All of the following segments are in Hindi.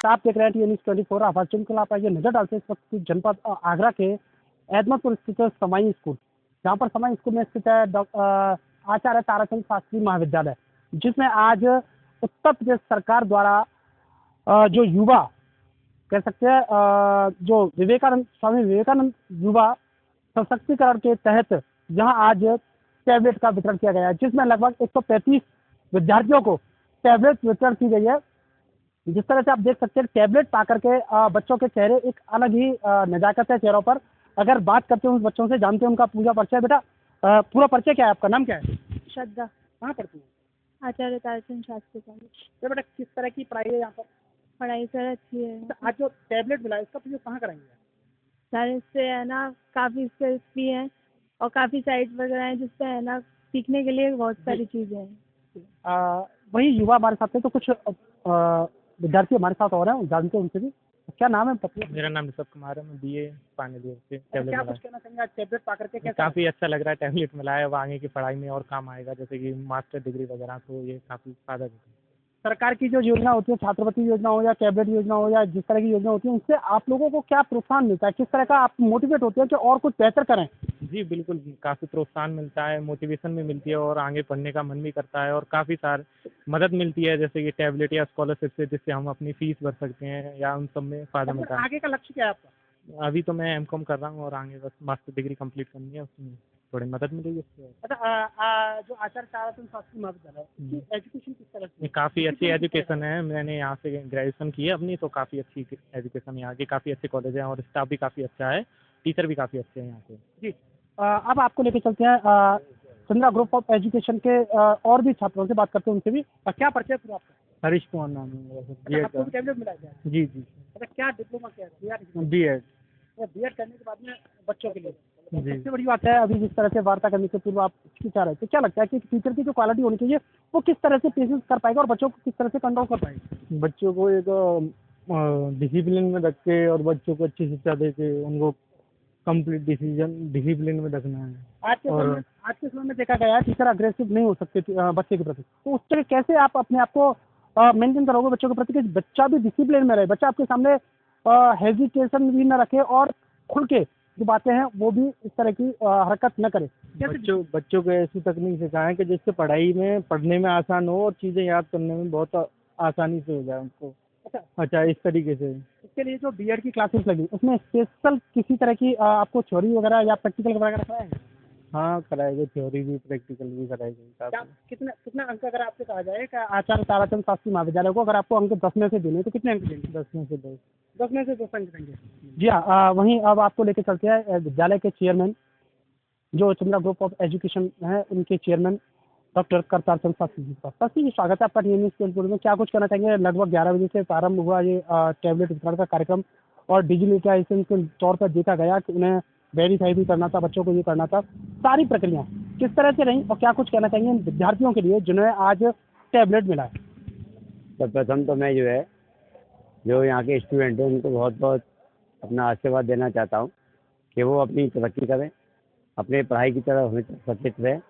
आप देख रहे हैं न्यूज़ 24 आवाज़ चुनकर आप आइए नजर डालते हैं इस वक्त जनपद आगरा के अहमदपुर स्थित समाई स्कूल, जहाँ पर समाई स्कूल में स्थित है आचार्य ताराचंद शास्त्री महाविद्यालय, जिसमें आज उत्तर प्रदेश सरकार द्वारा जो युवा कह सकते हैं जो स्वामी विवेकानंद युवा सशक्तिकरण के तहत यहाँ आज टैबलेट का वितरण किया गया है, जिसमें लगभग 135 विद्यार्थियों को टैबलेट वितरण की गई है। जिस तरह से आप देख सकते हैं टैबलेट पा करके बच्चों के चेहरे एक अलग ही नजाकत है चेहरों पर। अगर बात करते हैं उस बच्चों से, जानते हैं उनका पूरा परिचय। बेटा पूरा परिचय क्या है, आपका नाम क्या है? श्रद्धा। कहाँ पढ़ती है? आचार्य ताराचंद शास्त्री कॉलेज। तो बेटा किस तरह की पढ़ाई है यहाँ पर? पढ़ाई सर अच्छी है। तो आज जो टैबलेट मिला है इसका प्रयोग कहाँ कराएंगे? सर इससे है ना काफ़ी स्किल्स भी हैं और काफ़ी साइट वगैरह हैं जिससे है ना सीखने के लिए बहुत सारी चीज़ें हैं। वही युवा हमारे साथ है, तो कुछ विद्यार्थी हमारे साथ और हैं, जानते हैं उनसे भी। क्या नाम है पति? मेरा नाम ऋषभ कुमार है, मैं BA फाइनल ईयर से टैबलेट क्या मिला कुछ कहना चाहेंगे आज टैबलेट पा करके? कैसा काफ़ी अच्छा लग रहा है। टैबलेट मिला है, वो आगे की पढ़ाई में और काम आएगा, जैसे कि मास्टर डिग्री वगैरह, तो ये काफ़ी फायदा देता है। सरकार की जो योजना होती है, छात्रवृत्ति योजना हो या टैबलेट योजना हो या जिस तरह की योजना होती है, उससे आप लोगों को क्या प्रोत्साहन मिलता है? किस तरह का आप मोटिवेट होते हैं कि और कुछ बेहतर करें? जी बिल्कुल, काफ़ी प्रोत्साहन मिलता है, मोटिवेशन भी मिलती है और आगे पढ़ने का मन भी करता है और काफ़ी सारी मदद मिलती है, जैसे कि टैबलेट या स्कॉलरशिप से, जिससे हम अपनी फीस भर सकते हैं या उन सब में फ़ायदा मिलता है। आगे का लक्ष्य क्या है आपका? अभी तो मैं M.Com कर रहा हूँ और आगे बस मास्टर डिग्री कंप्लीट करनी है, उसमें थोड़ी मदद मिलेगी उससे। अच्छा, जो आचार्य ताराचंद शास्त्री महाविद्यालय की एजुकेशन किस तरह से? काफ़ी अच्छी एजुकेशन है। मैंने यहाँ से ग्रेजुएशन की है अपनी, तो काफ़ी अच्छी एजुकेशन यहाँ की, काफ़ी अच्छे कॉलेज हैं और स्टाफ भी काफ़ी अच्छा है, टीचर भी काफ़ी अच्छे हैं यहाँ के। जी, अब आपको लेके चलते हैं चंद्रा ग्रुप ऑफ एजुकेशन के और भी छात्रों से बात करते हैं, उनसे भी। क्या परिचय पूरा आपका? हरीश कुमार नाम है मेरा सर। आपको भी टैबलेट मिला है? जी जी। अच्छा, क्या डिप्लोमा किया है? B.Ed। B.Ed करने के बाद में बच्चों के लिए जी। सबसे बड़ी बात है, अभी जिस तरह से वार्ता करने से पूर्व आप हिचकिचा रहे थे, क्या लगता है कि टीचर की जो क्वालिटी होनी चाहिए वो किस तरह से पेशेंस कर पाएगा और बच्चों को किस तरह से कंट्रोल कर पाएगा? बच्चों को एक डिसिप्लिन में रख के और बच्चों को अच्छी शिक्षा दे के उनको कंप्लीट डिसिप्लिन में रखना है। आज के समय में देखा गया है टीचर अग्रेसिव नहीं हो सकते बच्चे के प्रति, तो उस तरह कैसे आप अपने आप को मेंटेन करोगे बच्चों के प्रति कि बच्चा भी डिसिप्लिन में रहे, बच्चा आपके सामने हेजिटेशन भी न रखे और खुल के जो बातें हैं वो भी इस तरह की हरकत न करे? बच्चों को ऐसी तकनीक सिखाएं कि जिससे पढ़ने में आसान हो और चीज़ें याद करने में बहुत आसानी से हो जाए उनको। अच्छा, इस तरीके से। इसके लिए जो B.Ed की क्लासेस लगी उसमें स्पेशल किसी तरह की आपको थ्योरी वगैरह या प्रैक्टिकल वगैरह कराएंगे? हाँ कराएंगे, थ्योरी भी प्रैक्टिकल भी कराएंगे। कितना अंक अगर आपसे कहा जाए कि आचार्य ताराचंद शास्त्री महाविद्यालय को अगर आपको अंक 10 में से देने तो कितने अंक देंगे? 10 में से 10। 10 में से 10 अंक देंगे। जी हाँ, वहीं अब आपको लेके चलते हैं विद्यालय के चेयरमैन, जो चंद्रा ग्रुप ऑफ एजुकेशन है, उनके चेयरमैन डॉक्टर करतार चंद शास्त्री जी का। शास्त्री जी, स्वागत है आपका न्यूज़ 24 में। क्या कुछ कहना चाहेंगे? लगभग 11 बजे से प्रारंभ हुआ ये टैबलेट वितरण का कार्यक्रम और डिजिटलाइजेशन के तौर पर देखा गया कि उन्हें वेरीफाई भी करना था, बच्चों को ये करना था, सारी प्रक्रिया किस तरह से रही और क्या कुछ कहना चाहेंगे इन विद्यार्थियों के लिए जिन्हें आज टैबलेट मिला है? सर्वप्रथम तो मैं जो यहाँ के स्टूडेंट हैं उनको बहुत बहुत अपना आशीर्वाद देना चाहता हूँ कि वो अपनी तरक्की करें, अपने पढ़ाई की तरफ हमेशा सचेत रहें।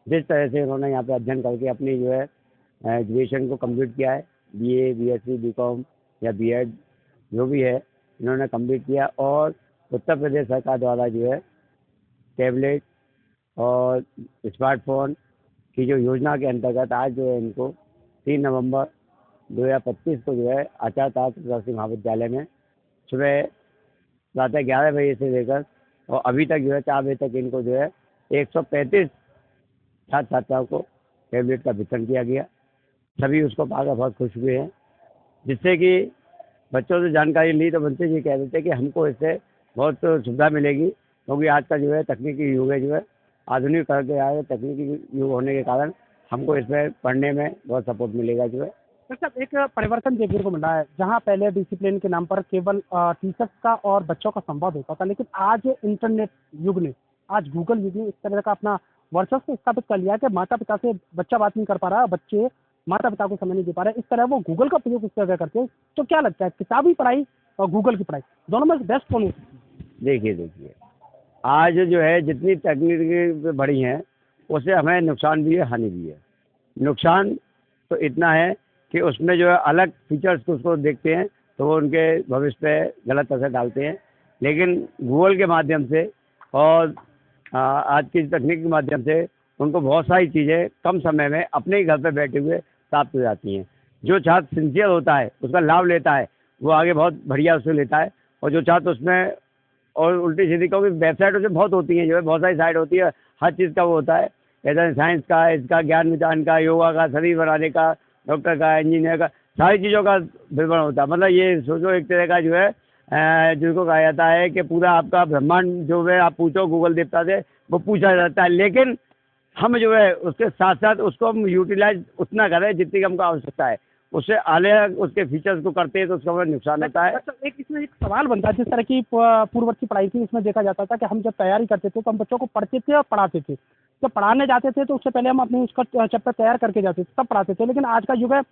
जिस तरह से उन्होंने यहाँ पे अध्ययन करके अपनी एजुकेशन को कंप्लीट किया है, BA BSc B.Com या B.Ed जो भी है इन्होंने कंप्लीट किया और उत्तर प्रदेश सरकार द्वारा टैबलेट और स्मार्टफोन की जो योजना के अंतर्गत आज इनको 3 नवंबर 2025 को आचार्य ताराचंद शास्त्री महाविद्यालय में सुबह प्रातः 11 बजे से लेकर और अभी तक 4 बजे तक इनको 135 छात्र छात्राओं को टैबलेट का वितरण किया गया। सभी उसको पाकर बहुत खुश हुए हैं, जिससे कि बच्चों से जानकारी ली तो बच्चे ये कह रहे थे कि हमको इससे बहुत सुविधा मिलेगी, क्योंकि आज का तकनीकी युग है, आधुनिक करके आए तकनीकी युग होने के कारण हमको इसमें पढ़ने में बहुत सपोर्ट मिलेगा। मतलब एक परिवर्तन देखने को मिला है, जहाँ पहले डिसिप्लिन के नाम पर केवल टीचर्स का और बच्चों का संवाद होता था, लेकिन आज इंटरनेट युग ने, आज गूगल युग ने इस तरह का अपना वर्चस्व स्थापित कर लिया है कि माता पिता से बच्चा बात नहीं कर पा रहा, बच्चे माता पिता को समय नहीं दे पा रहे, इस तरह वो गूगल का प्रयोग इस तरह करते हैं। तो क्या लगता है, किताबी पढ़ाई और गूगल की पढ़ाई दोनों में बेस्ट कौन है? देखिए आज जितनी तकनीकी बढ़ी हैं उससे हमें नुकसान भी है, हानि भी है। नुकसान तो इतना है कि उसमें अलग फीचर्स उसको देखते हैं तो वो उनके भविष्य पे गलत असर डालते हैं। लेकिन गूगल के माध्यम से और आज की तकनीक के माध्यम से उनको बहुत सारी चीज़ें कम समय में अपने ही घर पे बैठे हुए प्राप्त हो जाती हैं। जो छात्र सिंसियर होता है उसका लाभ लेता है, वो आगे बहुत बढ़िया उससे लेता है। और जो छात्र उसमें और उल्टी सीधी, क्योंकि वेबसाइट उसमें बहुत होती हैं, जो है बहुत सारी साइट होती है, हर चीज़ का वो होता है, ऐसा साइंस का, इसका ज्ञान विज्ञान का, योगा का, शरीर बनाने का, डॉक्टर का, इंजीनियर का, सारी चीज़ों का विवरण होता है। मतलब ये सोचो एक तरह का जो है जिसको कहा जाता है कि पूरा आपका ब्रह्मांड जो है आप पूछो गूगल देवता से वो पूछा जाता है। लेकिन हम जो है उसके साथ साथ उसको हम यूटिलाइज उतना करें जितनी की हमको आवश्यकता है, उससे अलग उसके फीचर्स को करते हैं तो उसका हमें नुकसान होता है। अच्छा, एक इसमें एक सवाल बनता है, जिस तरह की पूर्ववर्ती पढ़ाई थी इसमें देखा जाता था कि हम जब तैयारी करते थे तो हम बच्चों को पढ़ते थे और पढ़ाते थे। जब पढ़ाने जाते थे तो उससे पहले हम अपनी उसका चैप्टर तैयार करके जाते थे तब पढ़ाते थे। लेकिन आज का युग है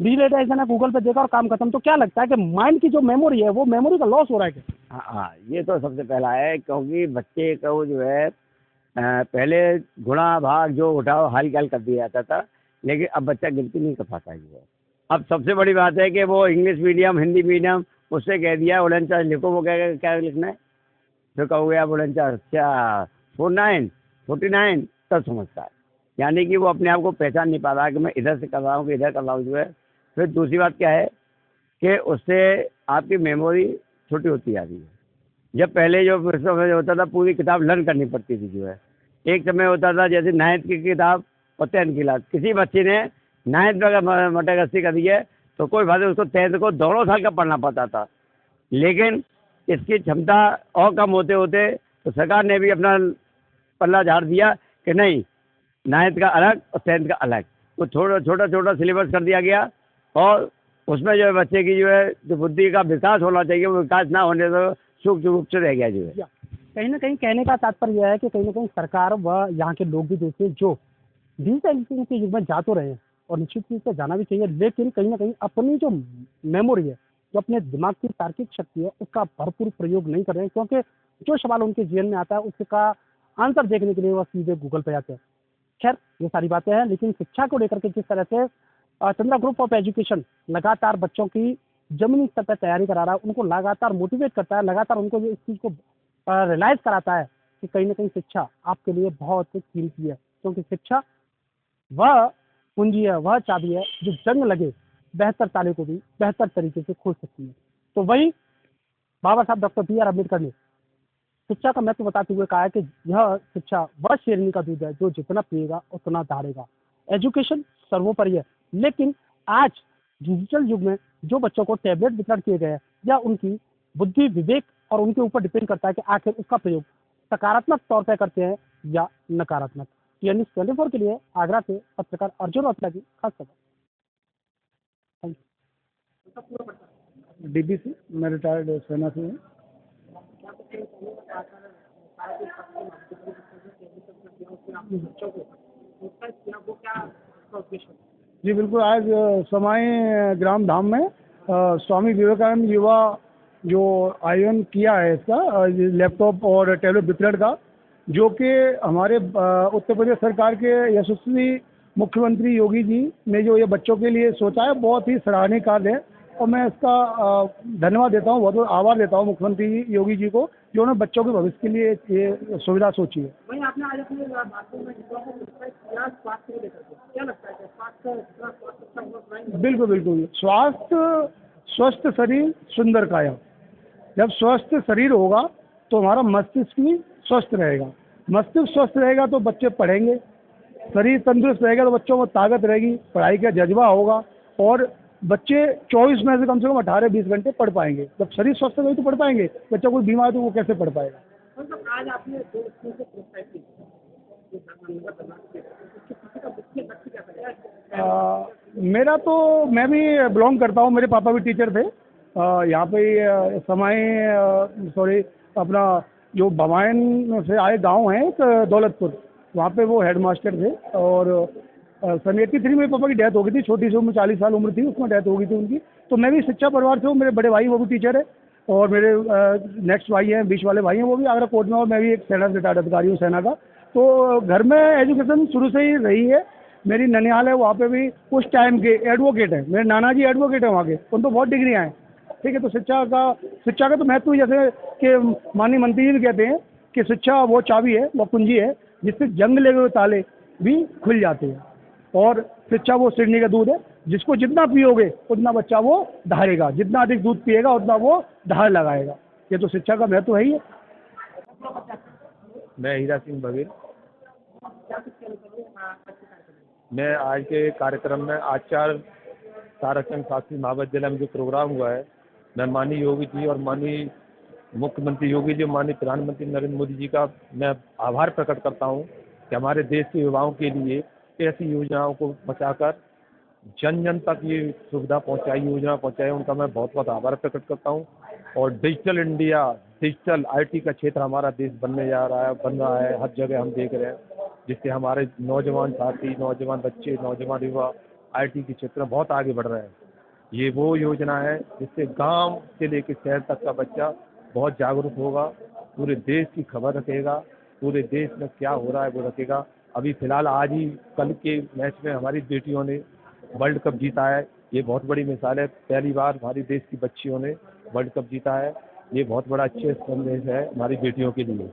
डिजिटलाइजेशन है, गूगल पे देखा और काम खत्म। तो क्या लगता है कि माइंड की जो मेमोरी है वो मेमोरी का लॉस हो रहा है क्या? हाँ, ये तो सबसे पहला है, क्योंकि बच्चे को जो है पहले गुणा भाग जो उठाओ हाल काल कर दिया जाता था, लेकिन अब बच्चा गिनती नहीं कर पाता है जो है। अब सबसे बड़ी बात है कि वो इंग्लिश मीडियम, हिंदी मीडियम, उससे कह दिया उड़न चार्ज लिखो, वो क्या लिखना है, जो कहोगे आप उड़न चार्ज क्या 49 49 तब समझता है। यानी कि वो अपने आप को पहचान नहीं पा रहा कि मैं इधर से कर रहा हूँ कि इधर कर रहा हूँ जो है। फिर दूसरी बात क्या है कि उससे आपकी मेमोरी छोटी होती जा रही है। जब पहले जो समय होता था पूरी किताब लर्न करनी पड़ती थी जो है, एक समय होता था जैसे 9th की किताब और 10th की क्लास, किसी बच्चे ने 9th में अगर मटरगस्ती कर दी है तो कोई बात नहीं, उसको 10th को दोनों साल का पढ़ना पड़ता था। लेकिन इसकी क्षमता और कम होते होते तो सरकार ने भी अपना पल्ला झाड़ दिया कि नहीं, 9th का अलग और 10th का अलग, तो छोटा छोटा सिलेबस कर दिया गया। और उसमें जो है बच्चे की जो है जो बुद्धि का विकास होना चाहिए वो विकास ना होने से सूक्ष्म रूप से रह गया जो है। कहीं ना कहीं कहने का तात्पर्य यह है कि कहीं ना कहीं सरकार व यहाँ के लोग भी देखिए जो डिजिटलाइजेशन के युग में जा तो रहे हैं और निश्चित रूप से जाना भी चाहिए, लेकिन कहीं ना कहीं अपनी जो मेमोरी है, जो अपने दिमाग की तार्किक शक्ति है, उसका भरपूर प्रयोग नहीं कर रहे हैं। क्योंकि जो सवाल उनके जीवन में आता है उसका आंसर देखने के लिए वह सीधे गूगल पे जाते हैं। खैर, ये सारी बातें हैं, लेकिन शिक्षा को लेकर के जिस तरह से चंद्रा ग्रुप ऑफ एजुकेशन लगातार बच्चों की जमीनी स्तर पर तैयारी करा रहा है, उनको लगातार मोटिवेट करता है, लगातार उनको इस चीज़ को रियलाइज कराता है कि कहीं ना कहीं शिक्षा आपके लिए बहुत कीमती है। क्योंकि शिक्षा वह पूंजी है, वह चाबी है जो जंग लगे बेहतर ताले को भी बेहतर तरीके से खोल सकती है। तो वही बाबा साहब डॉक्टर बी.आर. अम्बेडकर ने शिक्षा का महत्व बताते हुए कहा है कि यह शिक्षा वह शेरनी का दूध है जो जितना पिएगा उतना दहाड़ेगा। एजुकेशन सर्वोपरि है, लेकिन आज डिजिटल युग में जो बच्चों को टैबलेट वितरण किए गए हैं या उनकी बुद्धि विवेक और उनके ऊपर डिपेंड करता है कि आखिर उसका प्रयोग सकारात्मक तौर पर करते हैं या नकारात्मक। न्यूज़ 24 के लिए आगरा से पत्रकार अर्जुन रौतेला की खास खबर। डीबीसी, मैं रिटायर्ड सेना से हूँ। जी बिल्कुल, आज समाई ग्राम धाम में स्वामी विवेकानंद युवा जो आयोजन किया है इसका लैपटॉप और टैबलेट वितरण का, जो कि हमारे उत्तर प्रदेश सरकार के यशस्वी मुख्यमंत्री योगी जी ने जो ये बच्चों के लिए सोचा है, बहुत ही सराहनीय कार्य है। और मैं इसका धन्यवाद देता हूँ, बहुत बहुत आभार देता हूँ मुख्यमंत्री योगी जी को, जो उन्होंने बच्चों के भविष्य के लिए ये सुविधा सोची है। वहीं आपने आज अपनी बातों में स्वास्थ्य को लेकर के क्या लगता है कि स्वास्थ्य बिल्कुल बिल्कुल, स्वास्थ्य स्वस्थ शरीर सुंदर काया। जब स्वस्थ शरीर होगा तो हमारा मस्तिष्क भी स्वस्थ रहेगा, मस्तिष्क स्वस्थ रहेगा तो बच्चे पढ़ेंगे, शरीर तंदुरुस्त रहेगा तो बच्चों में ताकत रहेगी, पढ़ाई का जज्बा होगा और बच्चे 24 में से कम 18-20 घंटे पढ़ पाएंगे। जब शरीर स्वस्थ रहेगा तो पढ़ पाएंगे, बच्चा कोई बीमार तो वो कैसे पढ़ पाएगा। आज आपने मेरा तो मैं भी बिलोंग करता हूँ, मेरे पापा भी टीचर थे यहाँ पे समाई अपना जो भवायन से आए गांव है एक दौलतपुर, वहाँ पे वो हेड मास्टर थे। और सन 83 में पापा की डेथ हो गई थी, छोटी सी उम्र 40 साल उम्र थी, उसमें डेथ हो गई थी उनकी। तो मैं भी शिक्षा परिवार से हूँ, मेरे बड़े भाई वो भी टीचर है और मेरे नेक्स्ट भाई हैं, बीच वाले भाई हैं वो भी आगरा कोर्ट में, और मैं भी एक सेना से रिटायर्ड अधिकारी हूँ सेना का। तो घर में एजुकेशन शुरू से ही रही है। मेरी ननिहाल है, वहाँ पे भी उस टाइम के एडवोकेट हैं, मेरे नाना जी एडवोकेट हैं वहाँ के, उन तो बहुत डिग्रियाँ हैं। ठीक है। तो शिक्षा का तो महत्व ही जैसे कि माननीय मंत्री जी भी कहते हैं कि शिक्षा वो चाबी है, वो कुंजी है जिससे जंग लगे हुए ताले भी खुल जाते हैं। और शिक्षा वो सिरनी का दूध है, जिसको जितना पियोगे उतना बच्चा वो दहाड़ेगा, जितना अधिक दूध पिएगा उतना वो दहाड़ लगाएगा। ये तो शिक्षा का महत्व है ही है। मैं हीरा सिंह बघेल। मैं आज के कार्यक्रम में आचार्य ताराचंद शास्त्री महाविद्यालय में जो प्रोग्राम हुआ है, मैं माननीय योगी जी और माननीय मुख्यमंत्री योगी जी, माननीय प्रधानमंत्री नरेंद्र मोदी जी का मैं आभार प्रकट करता हूं कि हमारे देश के युवाओं के लिए ऐसी योजनाओं को बचाकर जन जन तक ये सुविधा पहुंचाई, योजना पहुंचाई, उनका मैं बहुत बहुत आभार प्रकट करता हूं। और डिजिटल इंडिया, डिजिटल IT का क्षेत्र हमारा देश बनने जा रहा है, बन रहा है, हर जगह हम देख रहे हैं, जिससे हमारे नौजवान साथी, नौजवान बच्चे, नौजवान युवा IT के क्षेत्र में बहुत आगे बढ़ रहे हैं। ये वो योजना है जिससे गांव से लेकर शहर तक का बच्चा बहुत जागरूक होगा, पूरे देश की खबर रखेगा, पूरे देश में क्या हो रहा है वो रखेगा। अभी फिलहाल आज ही कल के मैच में हमारी बेटियों ने वर्ल्ड कप जीता है, ये बहुत बड़ी मिसाल है। पहली बार हमारी देश की बच्चियों ने वर्ल्ड कप जीता है, ये बहुत बड़ा अच्छे संदेश है हमारी बेटियों के लिए।